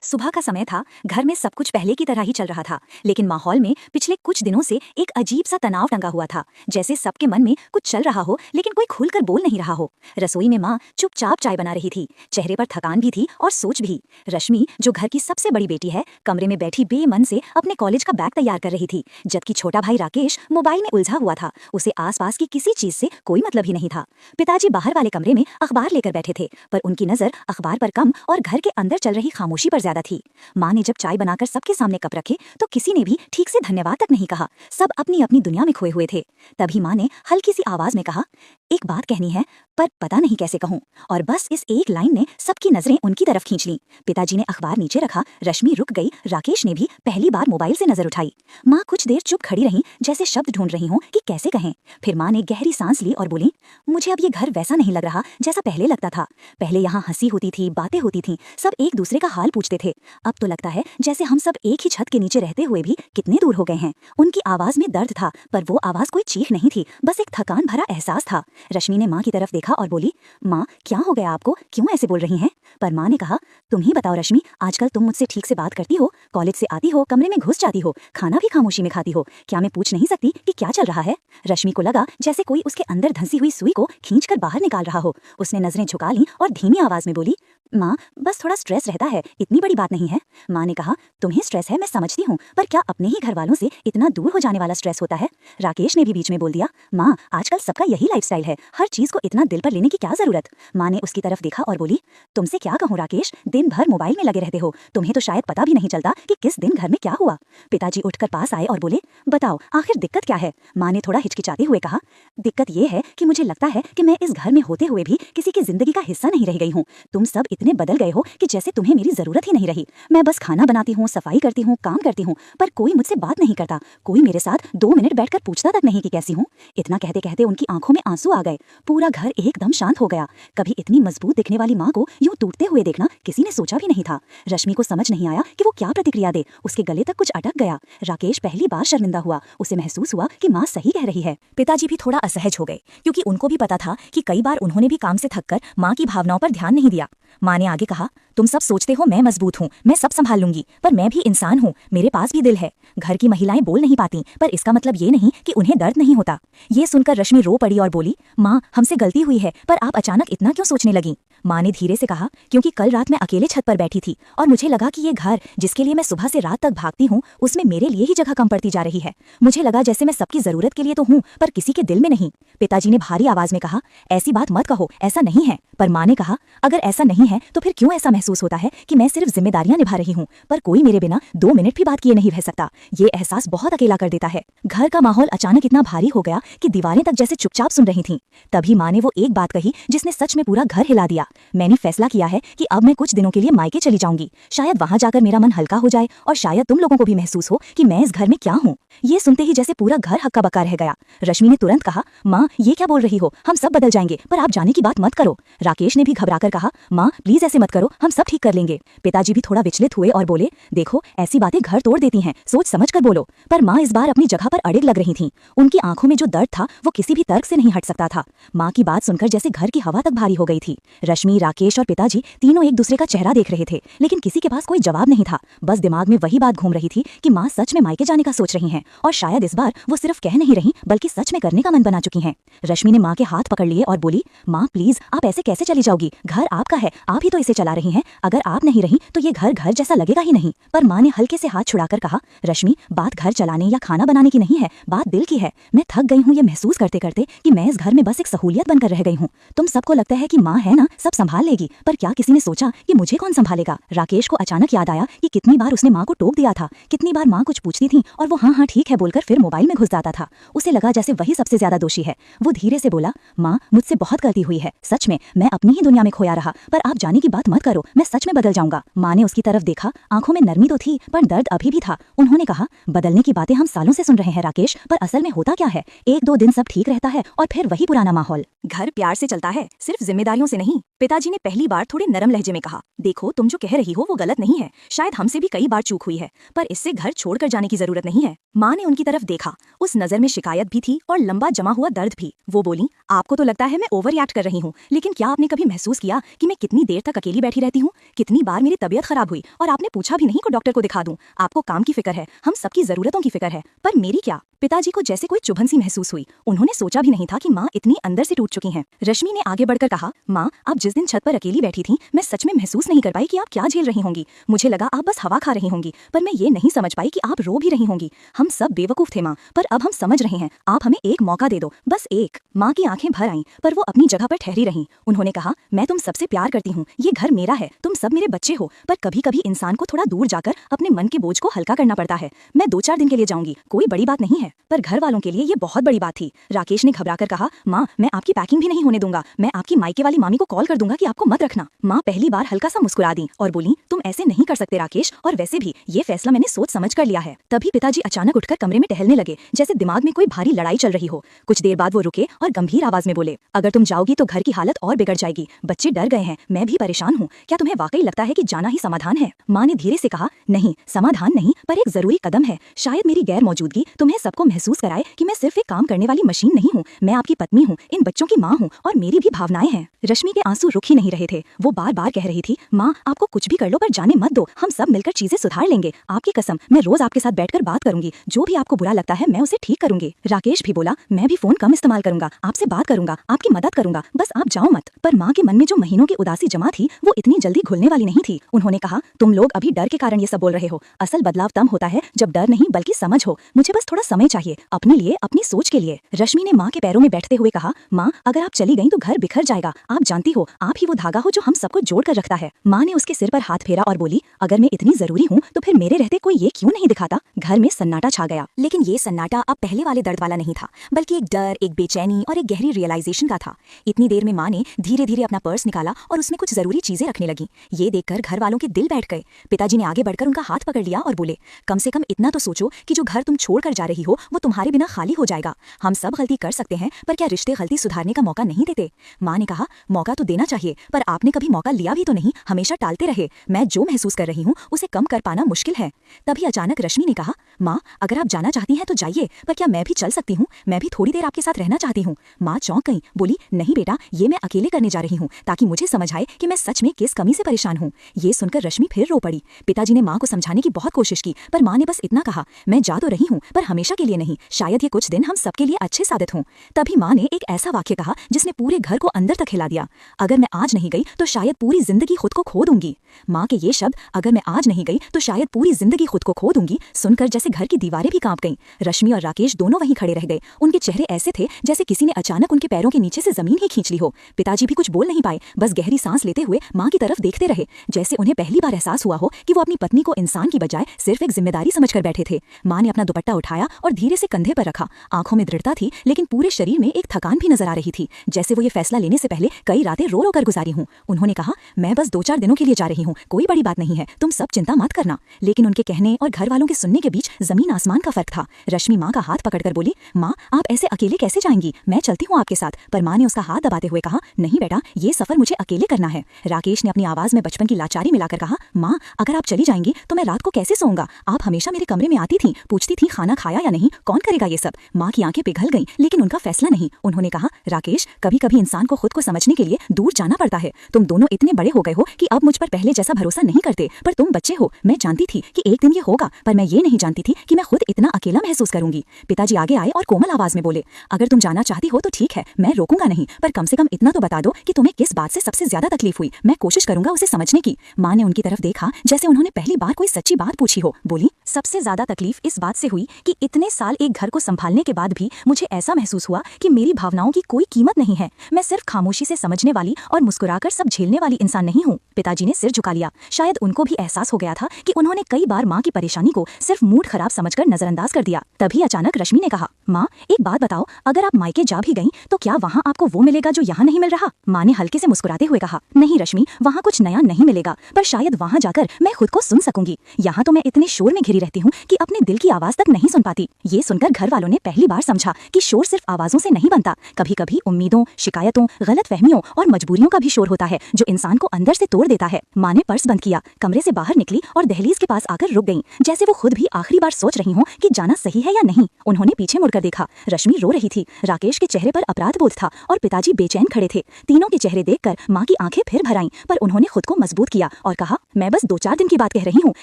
सुबह का समय था। घर में सब कुछ पहले की तरह ही चल रहा था, लेकिन माहौल में पिछले कुछ दिनों से एक अजीब सा तनाव टंगा हुआ था। जैसे सबके मन में कुछ चल रहा हो, लेकिन कोई खुलकर बोल नहीं रहा हो। रसोई में माँ चुपचाप चाय बना रही थी। चेहरे पर थकान भी थी और सोच भी। रश्मि, जो घर की सबसे बड़ी बेटी है, कमरे में बैठी बेमन से अपने कॉलेज का बैग तैयार कर रही थी, जबकि छोटा भाई राकेश मोबाइल में उलझा हुआ था। उसे आसपास की किसी चीज से कोई मतलब ही नहीं था। पिताजी बाहर वाले कमरे में अखबार लेकर बैठे थे, पर उनकी नजर अखबार पर कम और घर के अंदर चल रही खामोशी पर ज्यादा थी। माँ ने जब चाय बनाकर सबके सामने कप रखे तो किसी ने भी ठीक से धन्यवाद तक नहीं कहा। सब अपनी अपनी दुनिया में खोए हुए थे। तभी माँ ने हल्की सी आवाज में कहा, एक बात कहनी है, पर पता नहीं कैसे कहूँ। और बस इस एक लाइन ने सबकी नजरें उनकी तरफ खींच लीं। पिताजी ने अखबार नीचे रखा, रश्मि रुक गई, राकेश ने भी पहली बार मोबाइल से नजर उठाई। माँ कुछ देर चुप खड़ी रहीं, जैसे शब्द ढूंढ रही हूँ कि कैसे कहें। फिर माँ ने गहरी सांस ली और बोली, मुझे अब ये घर वैसा नहीं लग रहा जैसा पहले लगता था। पहले यहाँ हंसी होती थी, बातें होती थीं, सब एक दूसरे का हाल पूछते थे। अब तो लगता है जैसे हम सब एक ही छत के नीचे रहते हुए भी कितने दूर हो गए हैं। उनकी आवाज में दर्द था, पर वो आवाज कोई चीख नहीं थी, बस एक थकान भरा एहसास था। रश्मि ने माँ की तरफ देखा और बोली, माँ क्या हो गया आपको, क्यों ऐसे बोल रही हैं? पर माँ ने कहा, तुम ही बताओ रश्मि, आजकल तुम मुझसे ठीक से बात करती हो? कॉलेज से आती हो, कमरे में घुस जाती हो, खाना भी खामोशी में खाती हो। क्या मैं पूछ नहीं सकती कि क्या चल रहा है? रश्मि को लगा जैसे कोई उसके अंदर धंसी हुई सुई को खींचकर बाहर निकाल रहा हो। उसने नजरें झुका लीं और धीमी आवाज में बोली, माँ बस थोड़ा स्ट्रेस रहता है, इतनी बड़ी बात नहीं है। माँ ने कहा, तुम्हें स्ट्रेस है मैं समझती हूँ, पर क्या अपने ही घर वालों से इतना दूर हो जाने वाला स्ट्रेस होता है? राकेश ने भी बीच में बोल दिया, माँ आजकल सबका यही लाइफस्टाइल है, हर चीज को इतना दिल पर लेने की क्या जरूरत? माँ ने उसकी तरफ देखा और बोली, तुमसे क्या कहूँ राकेश, दिन भर मोबाइल में लगे रहते हो, तुम्हें तो शायद पता भी नहीं चलता कि किस दिन घर में क्या हुआ। पिताजी उठकर पास आए और बोले, बताओ आखिर दिक्कत क्या है? माँ ने थोड़ा हिचकिचाते हुए कहा, दिक्कत ये है कि मुझे लगता है कि मैं इस घर में होते हुए भी किसी की जिंदगी का हिस्सा नहीं रह गई हूँ। तुम सब इतने बदल गए हो कि जैसे तुम्हें मेरी जरूरत ही नहीं रही। मैं बस खाना बनाती हूँ, सफाई करती हूँ, काम करती हूँ, पर कोई मुझसे बात नहीं करता, कोई मेरे साथ 2 मिनट बैठकर पूछता तक नहीं कि कैसी हूँ। इतना कहते कहते उनकी आंखों में आंसू आ गए। पूरा घर एकदम शांत हो गया। कभी इतनी मजबूत दिखने वाली माँ को यूं टूटते हुए देखना किसी ने सोचा भी नहीं था। रश्मि को समझ नहीं आया कि वो क्या प्रतिक्रिया दे, उसके गले तक कुछ अटक गया। राकेश पहली बार शर्मिंदा हुआ, उसे महसूस हुआ कि माँ सही कह रही है। पिताजी भी थोड़ा असहज हो गए, क्योंकि उनको भी पता था कि कई बार उन्होंने भी काम से थककर माँ की भावनाओं पर ध्यान नहीं दिया। माँ ने आगे कहा, तुम सब सोचते हो मैं मजबूत हूँ, मैं सब संभाल लूंगी, पर मैं भी इंसान हूँ, मेरे पास भी दिल है। घर की महिलाएं बोल नहीं पाती, पर इसका मतलब ये नहीं कि उन्हें दर्द नहीं होता। ये सुनकर रश्मि रो पड़ी और बोली, माँ हमसे गलती हुई है, पर आप अचानक इतना क्यों सोचने लगी? माँ ने धीरे से कहा, क्योंकि कल रात मैं अकेले छत पर बैठी थी और मुझे लगा कि ये घर जिसके लिए मैं सुबह से रात तक भागती हूँ, उसमें मेरे लिए ही जगह कम पड़ती जा रही है। मुझे लगा जैसे मैं सबकी जरूरत के लिए तो हूँ, पर किसी के दिल में नहीं। पिताजी ने भारी आवाज में कहा, ऐसी बात मत कहो, ऐसा नहीं है। पर माँ ने कहा, अगर ऐसा नहीं है तो फिर क्यों ऐसा महसूस होता है कि मैं सिर्फ जिम्मेदारियां निभा रही हूँ, पर कोई मेरे बिना 2 मिनट भी बात किए नहीं रह सकता? ये एहसास बहुत अकेला कर देता है। घर का माहौल अचानक इतना भारी हो गया कि दीवारें तक जैसे चुपचाप सुन रही थीं। तभी माँ ने वो एक बात कही जिसने सच में पूरा घर हिला दिया, मैंने फैसला किया है कि अब मैं कुछ दिनों के लिए मायके चली जाऊंगी। शायद वहां जाकर मेरा मन हल्का हो जाए और शायद तुम लोगों को भी महसूस हो कि मैं इस घर में क्या हूँ। ये सुनते ही जैसे पूरा घर हक्का बक्का रह गया। रश्मि ने तुरंत कहा, माँ ये क्या बोल रही हो, हम सब बदल जाएंगे, पर आप जाने की बात मत करो। राकेश ने भी घबराकर कहा, माँ प्लीज ऐसे मत करो, हम सब ठीक कर लेंगे। पिताजी भी थोड़ा विचलित हुए और बोले, देखो ऐसी बातें घर तोड़ देती हैं, सोच समझ कर बोलो। पर माँ इस बार अपनी जगह पर अड़िग लग रही थीं। उनकी आंखों में जो दर्द था वो किसी भी तर्क से नहीं हट सकता था। माँ की बात सुनकर जैसे घर की हवा तक भारी हो गई थी। रश्मि, राकेश और पिताजी तीनों एक दूसरे का चेहरा देख रहे थे, लेकिन किसी के पास कोई जवाब नहीं था। बस दिमाग में वही बात घूम रही थी कि माँ सच में मायके जाने का सोच रही हैं, और शायद इस बार वो सिर्फ कह नहीं रही बल्कि सच में करने का मन बना चुकी हैं। रश्मि ने माँ के हाथ पकड़ लिए और बोली, माँ प्लीज आप ऐसे कैसे चली जाओगी, घर आपका है, आप ही तो इसे चला रही हैं, अगर आप नहीं रही तो ये घर घर जैसा लगेगा ही नहीं। पर माँ ने हल्के से हाथ छुड़ाकर कहा, रश्मि बात घर चलाने या खाना बनाने की नहीं है, बात दिल की है। मैं थक गई हूँ ये महसूस करते करते कि मैं इस घर में बस एक सहूलियत बनकर रह गई हूँ। तुम सबको लगता है कि माँ है ना, सब संभाल लेगी, पर क्या किसी ने सोचा कि मुझे कौन संभालेगा? राकेश को अचानक याद आया कि कितनी बार उसने माँ को टोक दिया था, कितनी बार माँ कुछ पूछती थी और वो हाँ हाँ ठीक है बोलकर फिर मोबाइल में घुस जाता था। उसे लगा जैसे वही सबसे ज्यादा दोषी है। वो धीरे से बोला, माँ मुझसे बहुत गलती हुई है, सच में मैं अपनी ही दुनिया में खोया रहा, पर आप जाने की बात मत करो, मैं सच में बदल जाऊंगा। माँ ने उसकी तरफ देखा, आंखों में नरमी तो थी पर दर्द अभी भी था। उन्होंने कहा, बदलने की बातें हम सालों से सुन रहे हैं राकेश, पर असल में होता क्या है, 1-2 दिन सब ठीक रहता है और फिर वही पुराना माहौल। घर प्यार से चलता है, सिर्फ जिम्मेदारियों से नहीं। पिताजी ने पहली बार थोड़े नरम लहजे में कहा, देखो तुम जो कह रही हो वो गलत नहीं है, शायद हमसे भी कई बार चूक हुई है, पर इससे घर छोड़कर जाने की जरूरत नहीं है। माँ ने उनकी तरफ देखा, उस नजर में शिकायत भी थी और लंबा जमा हुआ दर्द भी। वो बोली, आपको तो लगता है मैं ओवर रिएक्ट कर रही हूँ, लेकिन क्या आपने कभी महसूस किया कि मैं कितनी देर तक अकेली बैठी रहती हूँ? कितनी बार मेरी तबीयत खराब हुई और आपने पूछा भी नहीं को डॉक्टर को दिखा दूं। आपको काम की फिक्र है, हम सबकी जरूरतों की फिक्र है, पर मेरी क्या? पिताजी को जैसे कोई चुभन सी महसूस हुई। उन्होंने सोचा भी नहीं था कि माँ इतनी अंदर से टूट चुकी हैं। रश्मि ने आगे बढ़कर कहा, माँ आप जिस दिन छत पर अकेली बैठी थी, मैं सच में महसूस नहीं कर पाई कि आप क्या झेल रही होंगी। मुझे लगा आप बस हवा खा रही होंगी, पर मैं ये नहीं समझ पाई कि आप रो भी रही होंगी। हम सब बेवकूफ थे माँ, पर अब हम समझ रहे हैं। आप हमें एक मौका दे दो, बस एक। माँ की आंखें भर आईं, पर वो अपनी जगह पर ठहरी रहीं। उन्होंने कहा, मैं तुम सबसे प्यार करती हूँ, ये घर मेरा है, तुम सब मेरे बच्चे हो, पर कभी कभी इंसान को थोड़ा दूर जाकर अपने मन के बोझ को हल्का करना पड़ता है। मैं 2-4 दिन के लिए जाऊंगी, कोई बड़ी बात नहीं है, पर घर वालों के लिए ये बहुत बड़ी बात थी। राकेश ने घबराकर कहा, माँ मैं आपकी पैकिंग भी नहीं होने दूंगा, मैं आपकी मायके वाली मामी को कॉल कर दूंगा कि आपको मत रखना। माँ पहली बार हल्का सा मुस्कुरा दी और बोली, तुम ऐसे नहीं कर सकते राकेश, और वैसे भी ये फैसला मैंने सोच समझ कर लिया है। तभी पिताजी अचानक उठकर कमरे में टहलने लगे, जैसे दिमाग में कोई भारी लड़ाई चल रही हो। कुछ देर बाद वो रुके और गंभीर आवाज में बोले, अगर तुम जाओगी तो घर की हालत और बिगड़ जाएगी। बच्चे डर गए हैं, मैं भी परेशान हूँ, क्या तुम्हें वाकई लगता है कि जाना ही समाधान है? माँ ने धीरे से कहा, नहीं समाधान नहीं, पर एक जरूरी कदम है। शायद मेरी गैर मौजूदगी तुम्हें सबको महसूस कराए कि मैं सिर्फ एक काम करने वाली मशीन नहीं हूँ, मैं आपकी पत्नी हूँ, इन बच्चों की माँ हूँ, और मेरी भी भावनाएं हैं। रश्मि के आंसू रुक ही नहीं रहे थे। वो बार बार कह रही थी, माँ आपको कुछ भी कर लो पर जाने मत दो, हम सब मिलकर चीजें सुधार लेंगे। आपकी कसम, मैं रोज आपके साथ बैठकर बात करूंगी, जो भी आपको बुरा लगता है मैं उसे ठीक करूंगी। राकेश भी बोला, मैं भी फोन कम इस्तेमाल करूंगा, आपसे बात करूंगा, आपकी मदद करूंगा, बस आप जाओ मत। पर माँ के मन में जो महीनों की उदासी जमा थी वो इतनी जल्दी घुलने वाली नहीं थी। उन्होंने कहा, तुम लोग अभी डर के कारण ये सब बोल रहे हो, असल बदलाव तब होता है जब डर नहीं बल्कि समझ हो। मुझे बस थोड़ा समय चाहिए, अपने लिए, अपनी सोच के लिए। रश्मि ने माँ के पैरों में बैठते हुए कहा, माँ अगर आप चली गई तो घर बिखर जाएगा, आप जानती हो आप ही वो धागा हो जो हम सबको जोड़ कर रखता है। माँ ने उसके सिर पर हाथ फेरा और बोली, अगर मैं इतनी जरूरी हूँ तो फिर मेरे रहते कोई ये क्यों नहीं दिखाता? घर में सन्नाटा छा गया, लेकिन ये सन्नाटा अब पहले वाले दर्द वाला नहीं था, बल्कि एक डर, एक बेचैनी और एक गहरी रियलाइजेशन का था। इतनी देर में माँ ने धीरे धीरे अपना पर्स निकाला और उसमें कुछ जरूरी चीजें रखने लगी। ये देखकर घर वालों के दिल बैठ गए। पिताजी ने आगे बढ़कर उनका हाथ पकड़ लिया और बोले, कम से कम इतना तो सोचो कि जो घर तुम छोड़ कर जा रही हो वो तुम्हारे बिना खाली हो जाएगा। हम सब गलती कर सकते हैं, पर क्या रिश्ते गलती सुधारने का मौका नहीं देते? माँ ने कहा, मौका तो देना चाहिए, पर आपने कभी मौका लिया भी तो नहीं, हमेशा टालते रहे। मैं जो महसूस कर रही हूँ उसे कम कर पाना मुश्किल है। तभी अचानक रश्मि ने कहा, माँ अगर आप जाना चाहती हैं तो जाइए, पर क्या मैं भी चल सकती हूँ? मैं भी थोड़ी देर आपके साथ रहना चाहती हूँ। माँ चौंक गई, बोली, नहीं बेटा, ये मैं अकेले करने जा रही हूँ, ताकि मुझे समझ आए कि मैं सच में किस कमी से परेशान हूँ। ये सुनकर रश्मि फिर रो पड़ी। पिताजी ने माँ को समझाने की बहुत कोशिश की, पर माँ ने बस इतना कहा, मैं जा तो रही हूँ पर हमेशा के लिए नहीं, शायद ये कुछ दिन हम सबके लिए अच्छे साबित हों। तभी माँ ने एक ऐसा वाक्य कहा जिसने पूरे घर को अंदर तक हिला दिया, अगर मैं आज नहीं गई तो शायद पूरी जिंदगी खुद को खो दूंगी। माँ के ये शब्द, अगर मैं आज नहीं गई तो शायद पूरी जिंदगी खुद को खो दूंगी, सुनकर जैसे घर की दीवारें भी कांप गईं। रश्मि और राकेश दोनों वहीं खड़े रह गए। उनके चेहरे ऐसे थे जैसे किसी ने अचानक उनके पैरों के नीचे से जमीन ही खींच ली हो। पिताजी भी कुछ बोल नहीं पाए, बस गहरी सांस लेते हुए माँ की तरफ देखते रहे, जैसे उन्हें पहली बार एहसास हुआ हो कि वो अपनी पत्नी को इंसान की बजाय सिर्फ एक जिम्मेदारी समझकर बैठे थे। माँ ने अपना दुपट्टा उठाया और धीरे से कंधे पर रखा। आंखों में दृढ़ता थी, लेकिन पूरे शरीर में एक थकान भी नजर आ रही थी, जैसे वो ये फैसला लेने से पहले कई रातें रो रो कर गुजारी हूँ। उन्होंने कहा, मैं बस 2-4 दिनों के लिए जा रही हूँ, कोई बड़ी बात नहीं है, तुम सब चिंता मत करना। लेकिन उनके कहने और घर वालों के सुनने के बीच जमीन आसमान का फर्क था। रश्मि माँ का हाथ पकड़कर बोली, माँ आप ऐसे अकेले कैसे जाएंगी? मैं चलती हूँ आपके साथ। पर माँ ने उसका हाथ दबाते हुए कहा, नहीं बेटा, ये सफर मुझे अकेले करना है। राकेश ने अपनी आवाज में बचपन की लाचारी मिलाकर कहा, माँ अगर आप चली जाएंगी तो मैं रात को कैसे सोऊंगा? आप हमेशा मेरे कमरे में आती थी, पूछती थी खाना खाया या नहीं, कौन करेगा ये सब? माँ की आंखें पिघल गईं, लेकिन उनका फैसला नहीं। उन्होंने कहा, राकेश कभी कभी इंसान को खुद को समझने के लिए दूर जाना पड़ता है। तुम दोनों इतने बड़े हो गए हो कि अब मुझ पर पहले जैसा भरोसा नहीं करते, पर तुम बच्चे हो। मैं जानती थी कि एक दिन ये होगा, पर मैं ये नहीं जानती थी कि मैं खुद इतना अकेला महसूस करूंगी। पिताजी आगे आए और कोमल आवाज में बोले, अगर तुम जाना चाहती हो तो ठीक है, मैं रोकूंगा नहीं, पर कम से कम इतना तो बता दो कि तुम्हें किस बात से सबसे ज्यादा तकलीफ हुई, मैं कोशिश करूंगा उसे समझने की। माँ ने उनकी तरफ देखा जैसे उन्होंने पहली बार कोई सच्ची बात पूछी हो। बोली, सबसे ज्यादा तकलीफ इस बात से हुई कि इतने साल एक घर को संभालने के बाद भी मुझे ऐसा महसूस हुआ कि मेरी भावनाओं की कोई कीमत नहीं है। मैं सिर्फ खामोशी से समझने वाली और मुस्कुराकर सब झेलने वाली इंसान नहीं हूँ। पिताजी ने सिर झुका लिया। शायद उनको भी एहसास हो गया था कि उन्होंने कई बार माँ की परेशानी को सिर्फ मूड खराब समझकर नजरअंदाज कर दिया। तभी अचानक रश्मि ने कहा, माँ एक बात बताओ, अगर आप मायके जा भी गईं तो क्या वहाँ आपको वो मिलेगा जो यहाँ नहीं मिल रहा? माँ ने हल्के से मुस्कुराते हुए कहा, नहीं रश्मि, वहाँ कुछ नया नहीं मिलेगा, पर शायद वहाँ जाकर मैं खुद को सुन सकूंगी। यहाँ तो मैं इतने शोर में घिरी रहती हूँ कि अपने दिल की आवाज तक नहीं सुन पाती। ये सुनकर घर वालों ने पहली बार समझा कि शोर सिर्फ आवाजों से नहीं बनता, कभी कभी उम्मीदों, शिकायतों, गलतफहमियों और मजबूरियों का भी शोर होता है जो इंसान को अंदर से तोड़ देता है। माँ ने पर्स बंद किया, कमरे से बाहर निकली और दहलीज के पास आकर रुक गईं, जैसे वो खुद भी आखिरी बार सोच रही हों कि जाना सही है या नहीं। उन्होंने पीछे मुड़कर देखा, रश्मि रो रही थी। राकेश के चेहरे पर अपराध बोध था और पिताजी बेचैन खड़े थे। तीनों के चेहरे देखकर माँ की आंखें फिर भर आईं, पर उन्होंने खुद को मजबूत किया और कहा, मैं बस 2-4 दिन की बात कह रही हूँ,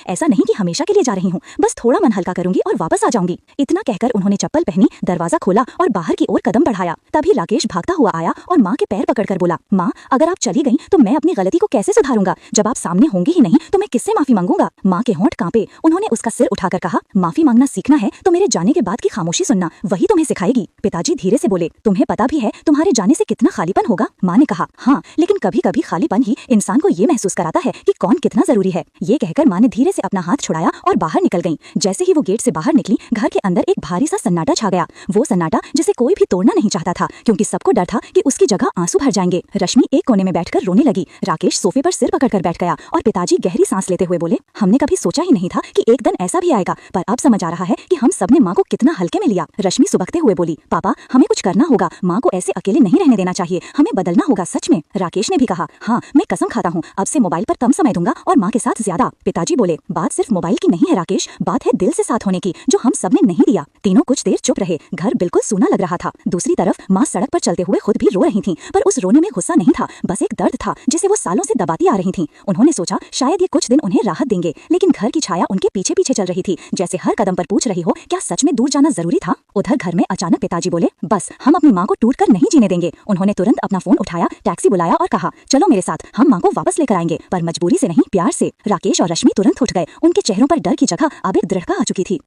ऐसा नहीं कि हमेशा के लिए जा रही हूँ, बस थोड़ा मन हल्का करूंगी और वापस आ जाऊंगी। इतना कहकर उन्होंने चप्पल पहनी, दरवाजा खोला और बाहर की ओर कदम बढ़ाया। तभी राकेश भागता हुआ आया और माँ के पैर पकड़कर बोला, माँ, अगर आप चली गईं तो मैं अपनी गलती को कैसे सुधारूंगा? जब आप सामने होंगी ही नहीं तो मैं किससे माफी मांगूंगा? माँ के होंठ कांपे। उन्होंने उसका सिर उठाकर कहा, माफी मांगना सीखना है तो मेरे जाने के बाद की खामोशी सुनना, वही तुम्हें सिखाएगी। पिताजी धीरे से बोले, तुम्हें पता भी है तुम्हारे जाने से कितना खालीपन होगा? माँ ने कहा, हाँ, लेकिन कभी कभी खालीपन ही इंसान को ये महसूस कराता है कि कौन कितना जरूरी है। ये कहकर माँ ने धीरे से अपना हाथ छुड़ाया और बाहर निकल गईं। जैसे ही वो गेट से बाहर निकली, घर के अंदर एक भारी सा सन्नाटा छा गया। वो सन्नाटा जिसे कोई भी तोड़ना नहीं चाहता था, क्योंकि सबको डर था कि उसकी जगह आंसू भर जाएंगे। रश्मि एक कोने में बैठकर रोने लगी। राकेश सोफे पर सिर पकड़कर बैठ गया और पिताजी गहरी सांस लेते हुए बोले, हमने कभी सोचा ही नहीं था कि एक दिन ऐसा भी आएगा, पर अब समझ आ रहा है कि हम सबने माँ को कितना हल्के में लिया। रश्मि सुबकते हुए बोली, पापा, हमें कुछ करना होगा, माँ को ऐसे अकेले नहीं रहने देना चाहिए, हमें बदलना होगा सच में। राकेश ने भी कहा, हाँ, मैं कसम खाता हूँ, अब से मोबाइल पर कम समय दूंगा और माँ के साथ ज्यादा। पिताजी बोले, बात सिर्फ मोबाइल की नहीं है राकेश, बात है दिल से साथ होने की, जो हम सबने नहीं दिया। तीनों कुछ देर चुप रहे। घर बिल्कुल सूना लग रहा था। दूसरी तरफ माँ सड़क पर चलते हुए खुद भी रो रही थीं, पर उस रोने में गुस्सा नहीं था, बस एक दर्द था जिसे वो सालों से दबाती आ रही थीं। उन्होंने सोचा शायद ये कुछ दिन उन्हें राहत देंगे, लेकिन घर की छाया उनके पीछे पीछे चल रही थी, जैसे हर कदम पर पूछ रही हो, क्या सच में दूर जाना जरूरी था? उधर घर में अचानक पिताजी बोले, बस, हम अपनी माँ को टूट कर नहीं जीने देंगे। उन्होंने तुरंत अपना फोन उठाया, टैक्सी बुलाया और कहा, चलो मेरे साथ, हम माँ को वापस लेकर आएंगे, पर मजबूरी से नहीं, प्यार से। राकेश और रश्मि तुरंत उठ गए। उनके चेहरों पर डर की जगह अब एक दृढ़ता आ चुकी थी।